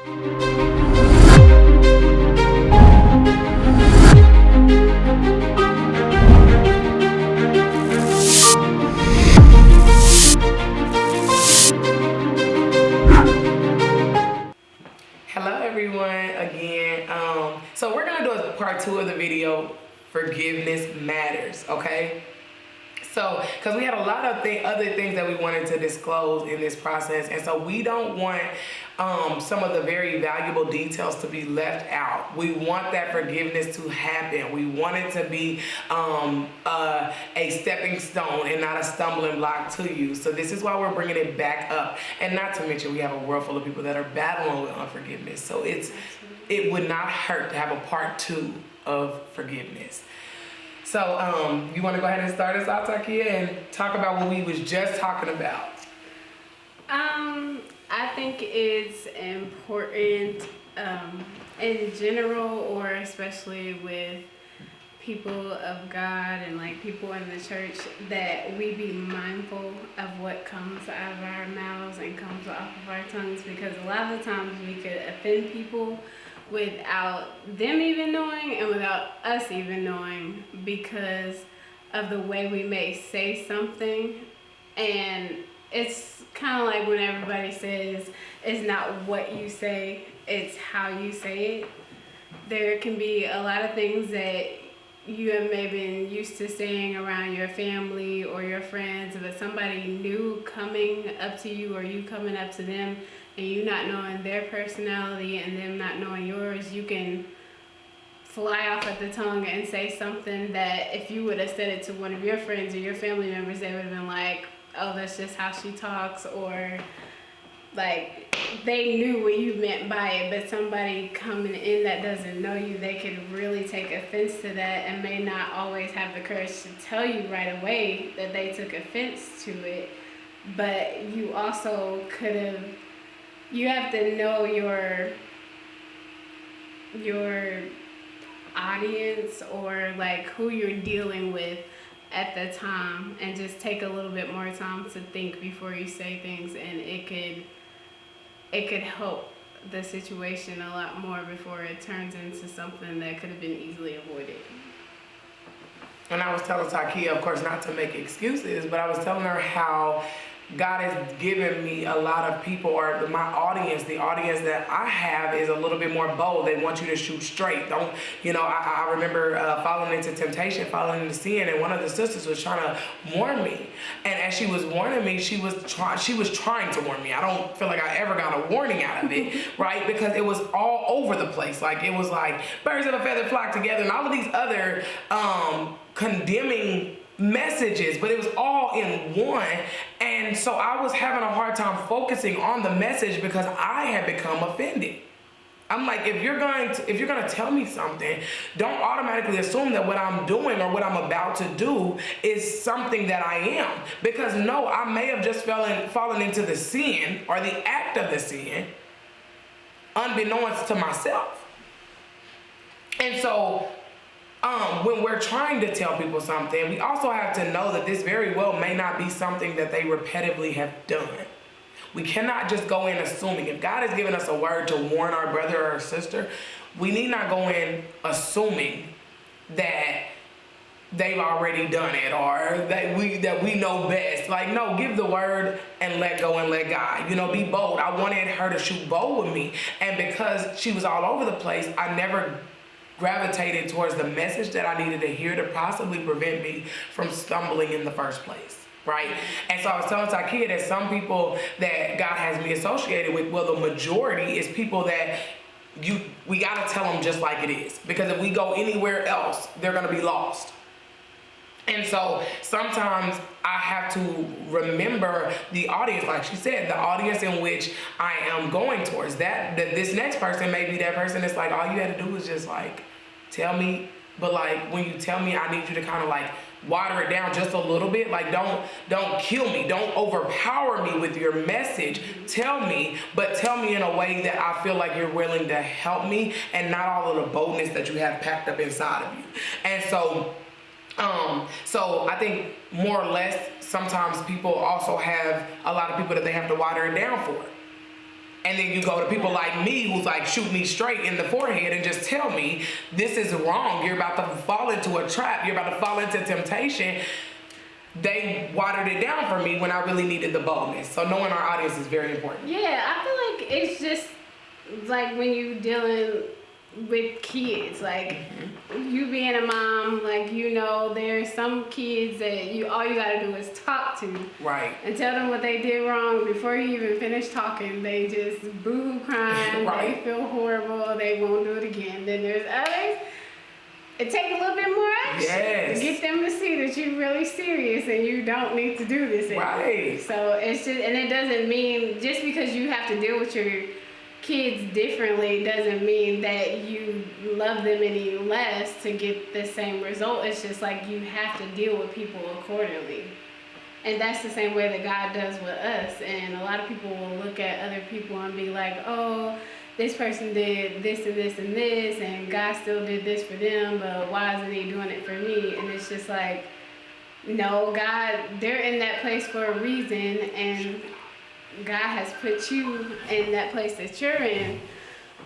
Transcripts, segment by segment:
Hello everyone again. So we're gonna do a part 2 of the video, Forgiveness Matters, okay? So, because we had a lot of other things that we wanted to disclose in this process, and so we don't want some of the very valuable details to be left out. We want that forgiveness to happen. We want it to be a stepping stone and not a stumbling block to you. So this is why we're bringing it back up. And not to mention, we have a world full of people that are battling with unforgiveness. So it would not hurt to have a part 2 of forgiveness. So, you want to go ahead and start us out, Takia, and talk about what we was just talking about? I think it's important in general, or especially with people of God and like people in the church, that we be mindful of what comes out of our mouths and comes off of our tongues, because a lot of the times we could offend people without them even knowing and without us even knowing, because of the way we may say something. And it's kind of like when everybody says it's not what you say, it's how you say it. There can be a lot of things that you have maybe been used to saying around your family or your friends, but somebody new coming up to you or you coming up to them and you not knowing their personality and them not knowing yours, you can fly off at the tongue and say something that if you would have said it to one of your friends or your family members, they would have been like, oh, that's just how she talks, or like they knew what you meant by it. But somebody coming in that doesn't know you, they could really take offense to that and may not always have the courage to tell you right away that they took offense to it. But you also could have, you have to know your audience, or like who you're dealing with at the time, and just take a little bit more time to think before you say things, and it could help the situation a lot more before it turns into something that could have been easily avoided. And I was telling Takia, of course, not to make excuses, but I was telling her how God has given me a lot of people, or my audience, the audience that I have is a little bit more bold. They want you to shoot straight. Don't, I remember falling into temptation, falling into sin, and one of the sisters was trying to warn me. And as she was warning me, she was trying to warn me. I don't feel like I ever got a warning out of it, right? Because it was all over the place. Like, it was like birds of a feather flock together and all of these other condemning messages, but it was all in one. And so I was having a hard time focusing on the message because I had become offended. I'm like, if you're gonna tell me something, don't automatically assume that what I'm doing or what I'm about to do is something that I am. Because no, I may have just fallen into the sin or the act of the sin unbeknownst to myself. And so when we're trying to tell people something, we also have to know that this very well may not be something that they repetitively have done. We cannot just go in assuming. If God has given us a word to warn our brother or sister, we need not go in assuming that they've already done it, or that we know best. Like, no, give the word and let go and let God. Be bold. I wanted her to shoot bold with me, and because she was all over the place, I never gravitated towards the message that I needed to hear to possibly prevent me from stumbling in the first place, right? And so I was telling Takia that some people that God has me associated with, well, the majority is people that we gotta tell them just like it is, because if we go anywhere else, they're gonna be lost. And so sometimes I have to remember the audience, like she said, the audience in which I am going towards. That this next person may be that person that's like, all you had to do was just like tell me, but like when you tell me, I need you to kind of like water it down just a little bit. Like don't kill me, don't overpower me with your message. Tell me, but tell me in a way that I feel like you're willing to help me, and not all of the boldness that you have packed up inside of you. And so I think more or less sometimes people also have a lot of people that they have to water it down for. And then you go to people like me who's like, shoot me straight in the forehead and just tell me, this is wrong. You're about to fall into a trap. You're about to fall into temptation. They watered it down for me when I really needed the boldness. So knowing our audience is very important. Yeah, I feel like it's just like when you dealing with kids, like you being a mom, like, you know, there's some kids that all you gotta do is talk to. Right. And tell them what they did wrong before you even finish talking. They just boo crying, right. They feel horrible, they won't do it again. Then there's others, it takes a little bit more action to get them to see that you're really serious and you don't need to do this anymore. Right. So it's just, and it doesn't mean just because you have to deal with your kids differently doesn't mean that you love them any less to get the same result. It's just like you have to deal with people accordingly. And that's the same way that God does with us. And a lot of people will look at other people and be like, oh, this person did this and this and this, and God still did this for them, but why isn't he doing it for me? And it's just like, no, God, they're in that place for a reason, and God has put you in that place that you're in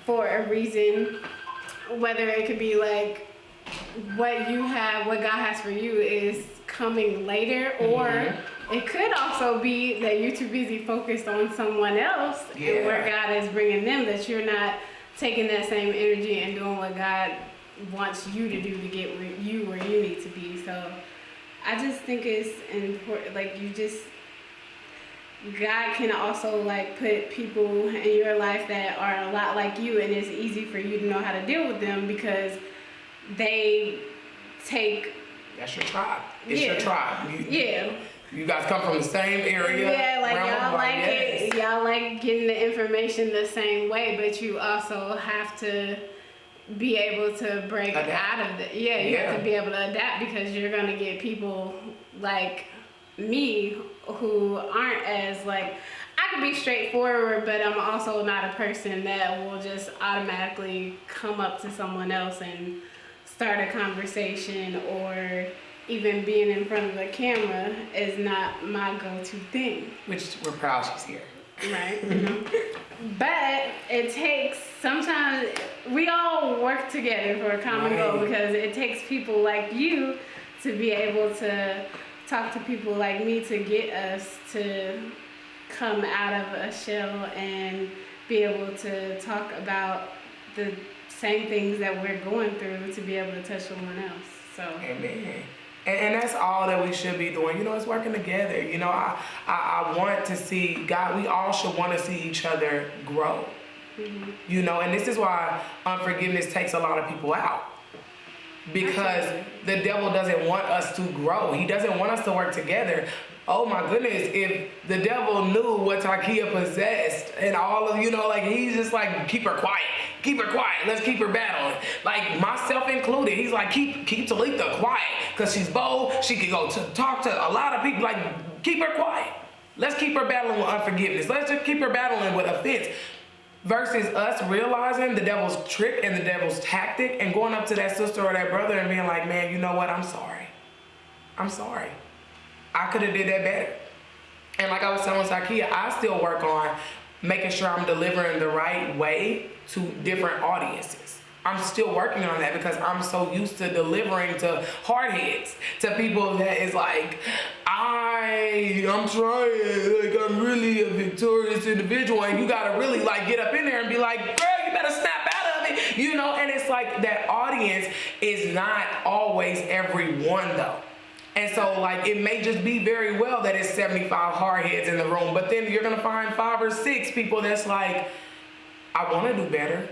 for a reason. Whether it could be like what you have, what God has for you is coming later, or it could also be that you're too busy focused on someone else and where God is bringing them, that you're not taking that same energy and doing what God wants you to do to get where you need to be. So I just think it's important, like God can also like put people in your life that are a lot like you, and it's easy for you to know how to deal with them because they take. That's your tribe. It's your tribe. You guys come from the same area. Yeah, like y'all like it. Y'all like getting the information the same way, but you also have to be able to break out of it. Yeah, you have to be able to adapt because you're gonna get people like me who aren't as like, I can be straightforward, but I'm also not a person that will just automatically come up to someone else and start a conversation, or even being in front of the camera is not my go-to thing. Which we're proud she's here. Right. But it takes, sometimes we all work together for a common goal, because it takes people like you to be able to talk to people like me to get us to come out of a shell and be able to talk about the same things that we're going through, to be able to touch someone else. So amen. And that's all that we should be doing. You know, it's working together. You know, I want to see God, we all should want to see each other grow. You know, and this is why unforgiveness takes a lot of people out. Because the devil doesn't want us to grow. He doesn't want us to work together. Oh my goodness, if the devil knew what Takia possessed and all of, you know, like he's just like, keep her quiet, let's keep her battling. Like myself included, he's like, keep Talitha quiet, because she's bold, she can go to talk to a lot of people, like keep her quiet. Let's keep her battling with unforgiveness. Let's just keep her battling with offense. Versus us realizing the devil's trick and the devil's tactic and going up to that sister or that brother and being like, man, you know what, I'm sorry. I could have did that better. And like I was telling Takia, I still work on making sure I'm delivering the right way to different audiences. I'm still working on that because I'm so used to delivering to hardheads, to people that is like, I'm trying, like I'm really a victorious individual, and you gotta really like get up in there and be like, girl, you better snap out of it, you know. And it's like that audience is not always everyone though. And so like it may just be very well that it's 75 hardheads in the room, but then you're gonna find 5 or 6 people that's like, I wanna do better.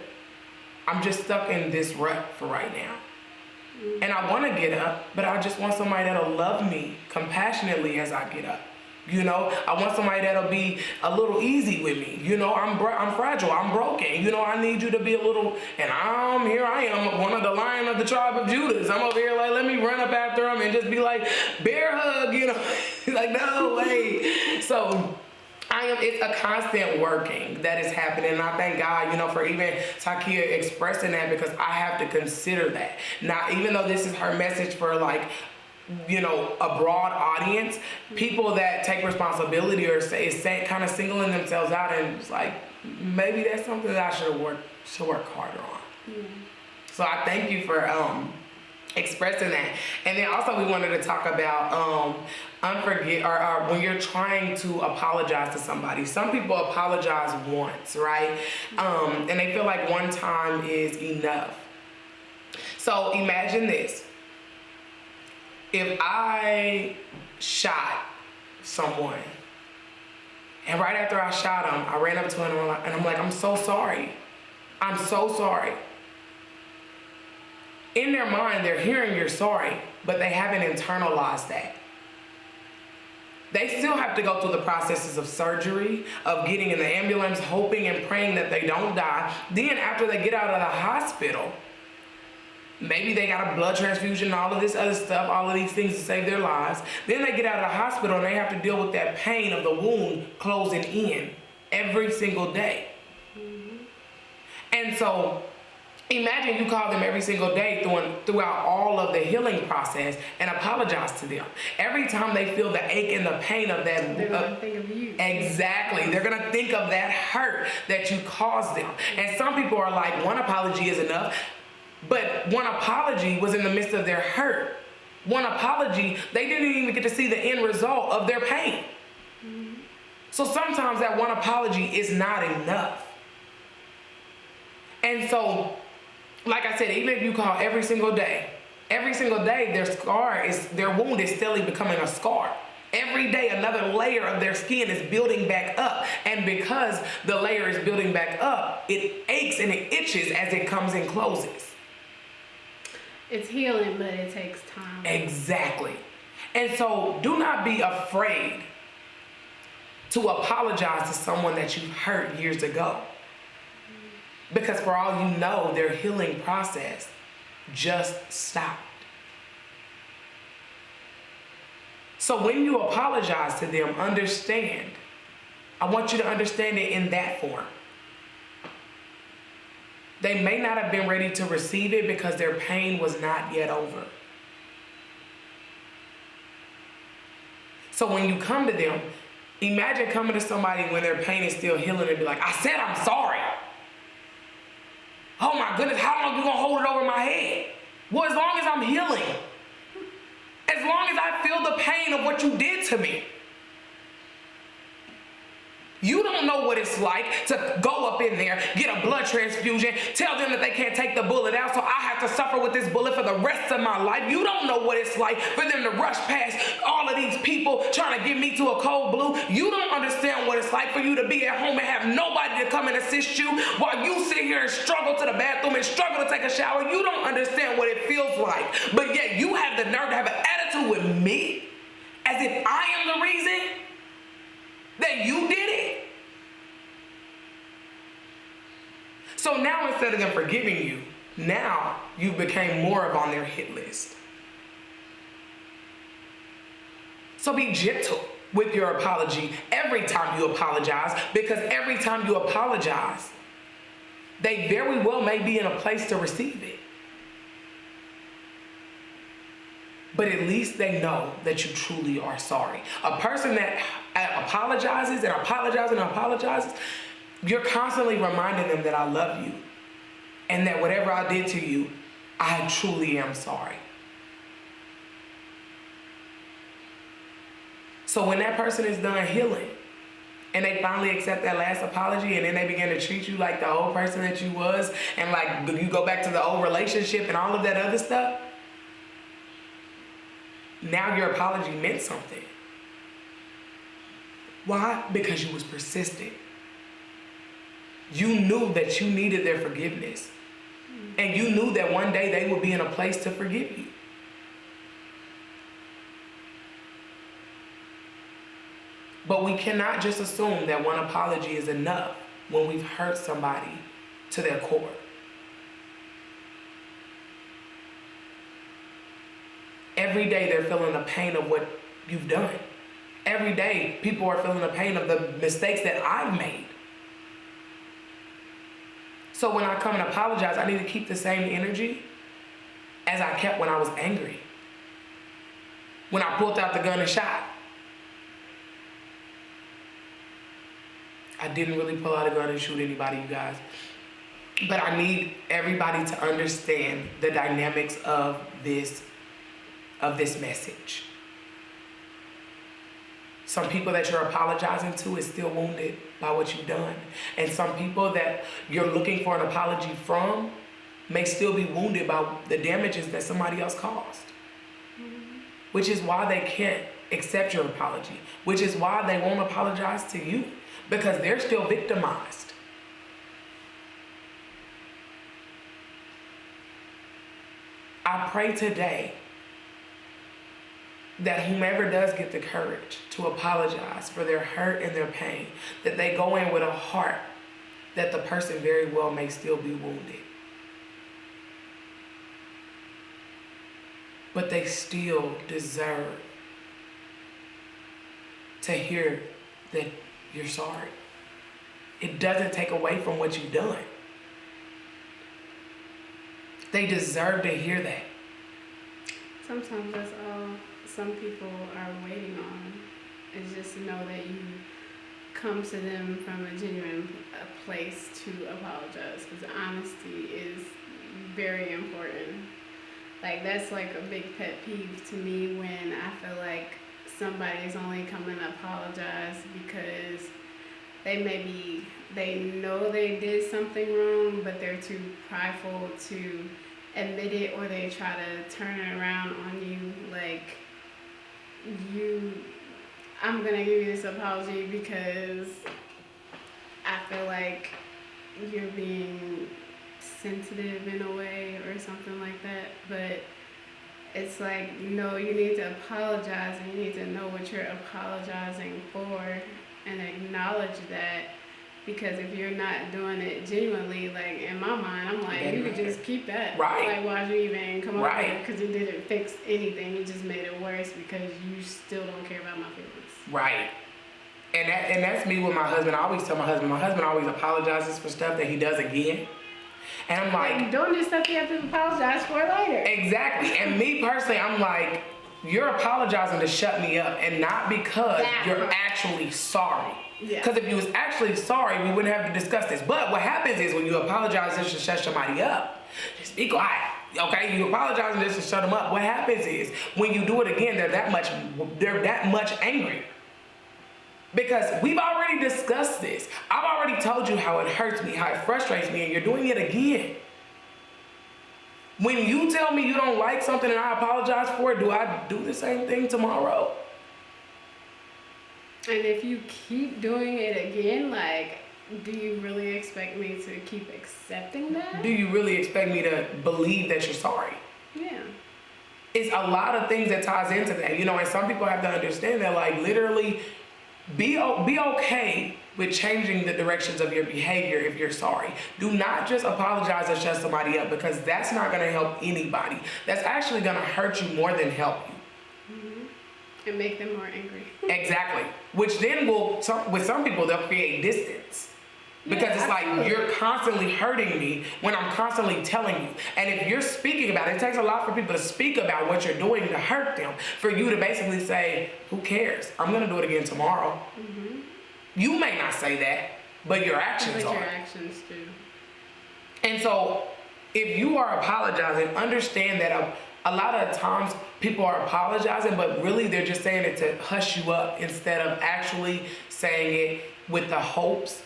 I'm just stuck in this rut for right now. And I want to get up, but I just want somebody that'll love me compassionately as I get up. You know, I want somebody that'll be a little easy with me. You know, I'm fragile, I'm broken. You know, I need you to be a little, and here I am, one of the lion of the tribe of Judah. I'm over here like, let me run up after him and just be like, bear hug, you know. Like, no way. So it's a constant working that is happening, and I thank God, you know, for even Takia expressing that, because I have to consider that. Now, even though this is her message for like, you know, a broad audience, people that take responsibility or is kind of singling themselves out and it's like, maybe that's something that I should work harder on. Yeah. So I thank you for expressing that. And then also we wanted to talk about or when you're trying to apologize to somebody. Some people apologize once, right? And they feel like one time is enough. So imagine this. If I shot someone, and right after I shot him, I ran up to him and I'm like, I'm so sorry. I'm so sorry. In their mind, they're hearing you're sorry, but they haven't internalized that. They still have to go through the processes of surgery, of getting in the ambulance, hoping and praying that they don't die. Then after they get out of the hospital, maybe they got a blood transfusion, all of this other stuff, all of these things to save their lives. Then they get out of the hospital and they have to deal with that pain of the wound closing in every single day. Mm-hmm. And so imagine you call them every single day throughout all of the healing process and apologize to them. Every time they feel the ache and the pain of that. They're going to think of you. Exactly. They're going to think of that hurt that you caused them. And some people are like, one apology is enough. But one apology was in the midst of their hurt. One apology, they didn't even get to see the end result of their pain. Mm-hmm. So sometimes that one apology is not enough. And so, like I said, even if you call every single day, their wound is steadily becoming a scar. Every day, another layer of their skin is building back up. And because the layer is building back up, it aches and it itches as it comes and closes. It's healing, but it takes time. Exactly. And so do not be afraid to apologize to someone that you hurt years ago. Because for all you know, their healing process just stopped. So when you apologize to them, understand. I want you to understand it in that form. They may not have been ready to receive it because their pain was not yet over. So when you come to them, imagine coming to somebody when their pain is still healing and be like, I said I'm sorry. Oh my goodness, how long are you gonna hold it over my head? Well, as long as I'm healing. As long as I feel the pain of what you did to me. You don't know what it's like to go up in there, get a blood transfusion, tell them that they can't take the bullet out, so I have to suffer with this bullet for the rest of my life. You don't know what it's like for them to rush past all of these people trying to get me to a cold blue. You don't understand what it's like for you to be at home and have nobody to come and assist you while you sit here and struggle to the bathroom and struggle to take a shower. You don't understand what it feels like. But yet you have the nerve to have an attitude with me as if I am the reason that you did it. So now instead of them forgiving you, now you became more of on their hit list. So be gentle with your apology every time you apologize, because every time you apologize, they very well may be in a place to receive it. But at least they know that you truly are sorry. A person that apologizes and apologizes and apologizes, you're constantly reminding them that I love you and that whatever I did to you, I truly am sorry. So when that person is done healing and they finally accept that last apology and then they begin to treat you like the old person that you was and like you go back to the old relationship and all of that other stuff, now your apology meant something. Why? Because you was persistent. You knew that you needed their forgiveness. And you knew that one day they would be in a place to forgive you. But we cannot just assume that one apology is enough when we've hurt somebody to their core. Every day they're feeling the pain of what you've done. Every day people are feeling the pain of the mistakes that I've made. So when I come and apologize, I need to keep the same energy as I kept when I was angry. When I pulled out the gun and shot. I didn't really pull out a gun and shoot anybody, you guys. But I need everybody to understand the dynamics of this message. Some people that you're apologizing to is still wounded by what you've done. And some people that you're looking for an apology from may still be wounded by the damages that somebody else caused. Which is why they can't accept your apology. Which is why they won't apologize to you. Because they're still victimized. I pray today that whomever does get the courage to apologize for their hurt and their pain, that they go in with a heart that the person very well may still be wounded. But they still deserve to hear that you're sorry. It doesn't take away from what you've done. They deserve to hear that. Sometimes that's all some people are waiting on, is just to know that you come to them from a genuine place to apologize, because honesty is very important. Like, that's like a big pet peeve to me when I feel like somebody's only coming to apologize because they know they did something wrong, but they're too prideful to admit it, or they try to turn it around on you. Like, I'm gonna give you this apology because I feel like you're being sensitive in a way or something like that. But it's like, no, you need to apologize, and you need to know what you're apologizing for and acknowledge that. Because if you're not doing it genuinely, like, in my mind, I'm like, you could just keep that. Right. Like, why'd you even come up Right. with it? Because it didn't fix anything. It just made it worse because you still don't care about my feelings. Right. And that's me with my husband. I always tell my husband always apologizes for stuff that he does again. And I'm like, doing this stuff you have to apologize for later. Exactly. And me personally, I'm like, you're apologizing to shut me up, and not because you're actually sorry. Because if you was actually sorry, we wouldn't have to discuss this. But what happens is when you apologize just to shut somebody up, just be quiet. Okay, you apologize just to shut them up. What happens is when you do it again, they're that much angrier. Because we've already discussed this. I've already told you how it hurts me, how it frustrates me, and you're doing it again. When you tell me you don't like something and I apologize for it, do I do the same thing tomorrow? And if you keep doing it again, like, do you really expect me to keep accepting that? Do you really expect me to believe that you're sorry? Yeah. It's a lot of things that ties into that, you know, and some people have to understand that, like, literally be okay with changing the directions of your behavior if you're sorry. Do not just apologize and shut somebody up, because that's not going to help anybody. That's actually going to hurt you more than help you. Mm-hmm. And make them more angry. Exactly. Which then with some people, they'll create distance. Because it's like, you're constantly hurting me when I'm constantly telling you. And if you're speaking about it, it takes a lot for people to speak about what you're doing to hurt them. For you to basically say, who cares? I'm going to do it again tomorrow. Mm-hmm. You may not say that, but your actions are. Your actions do. And so, if you are apologizing, understand that a lot of times people are apologizing, but really they're just saying it to hush you up instead of actually saying it with the hopes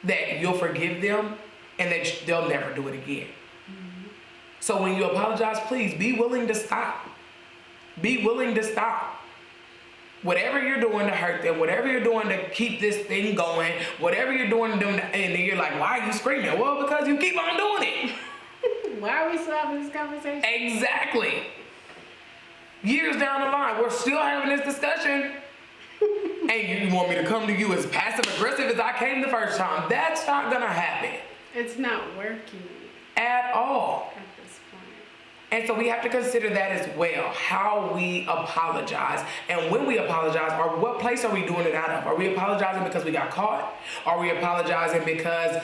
that you'll forgive them and that they'll never do it again. Mm-hmm. So when you apologize, please be willing to stop. Be willing to stop. Whatever you're doing to hurt them, whatever you're doing to keep this thing going, whatever you're doing to them, and then you're like, why are you screaming? Well, because you keep on doing it. Why are we still having this conversation? Exactly. Years down the line, we're still having this discussion. And you want me to come to you as passive aggressive as I came the first time. That's not gonna happen. It's not working. At all. At this point. And so we have to consider that as well, how we apologize. And when we apologize, or what place are we doing it out of? Are we apologizing because we got caught? Are we apologizing because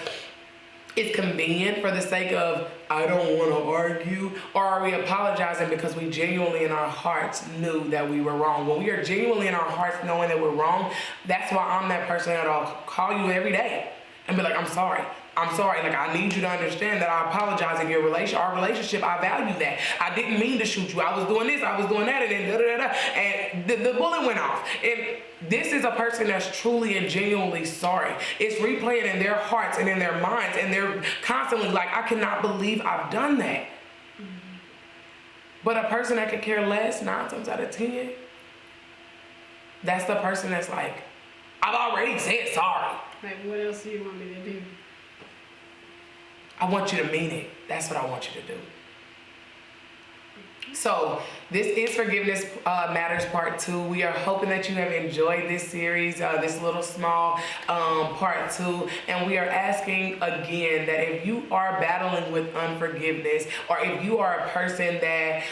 it's convenient for the sake of, I don't want to argue? Or are we apologizing because we genuinely in our hearts knew that we were wrong? When we are genuinely in our hearts knowing that we're wrong, that's why I'm that person that'll call you every day and be like, I'm sorry. I'm sorry. Like, I need you to understand that I apologize in our relationship. I value that. I didn't mean to shoot you. I was doing this, I was doing that, and then da-da-da-da. And the bullet went off. And this is a person that's truly and genuinely sorry. It's replaying in their hearts and in their minds, and they're constantly like, I cannot believe I've done that. Mm-hmm. But a person that could care less 9 times out of 10, that's the person that's like, I've already said sorry. Like, what else do you want me to do? I want you to mean it. That's what I want you to do. So this is Forgiveness Matters Part 2. We are hoping that you have enjoyed this series, this little small Part 2. And we are asking again that if you are battling with unforgiveness, or if you are a person that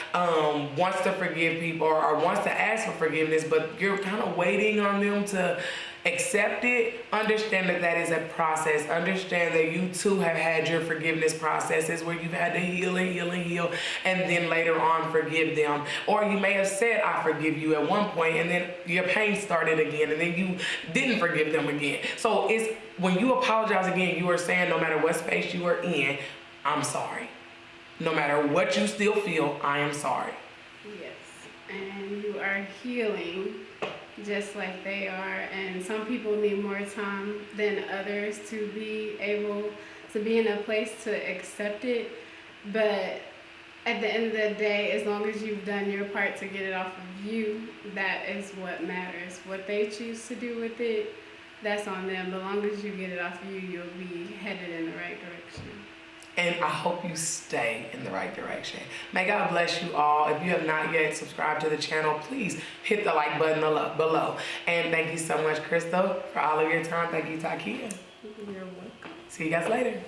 wants to forgive people or wants to ask for forgiveness, but you're kind of waiting on them to accept it, understand that that is a process. Understand that you too have had your forgiveness processes where you've had to heal and heal and heal, and then later on forgive them. Or you may have said, I forgive you at one point, and then your pain started again, and then you didn't forgive them again. So it's when you apologize again, you are saying, no matter what space you are in, I'm sorry. No matter what you still feel, I am sorry. Yes, and you are healing just like they are, and some people need more time than others to be able to be in a place to accept it. But at the end of the day, as long as you've done your part to get it off of you, that is what matters. What they choose to do with it, that's on them. As long as you get it off of you, you'll be headed in the right direction. And I hope you stay in the right direction. May God bless you all. If you have not yet subscribed to the channel, please hit the like button below. And thank you so much, Crystal, for all of your time. Thank you, Takia. You're welcome. See you guys later.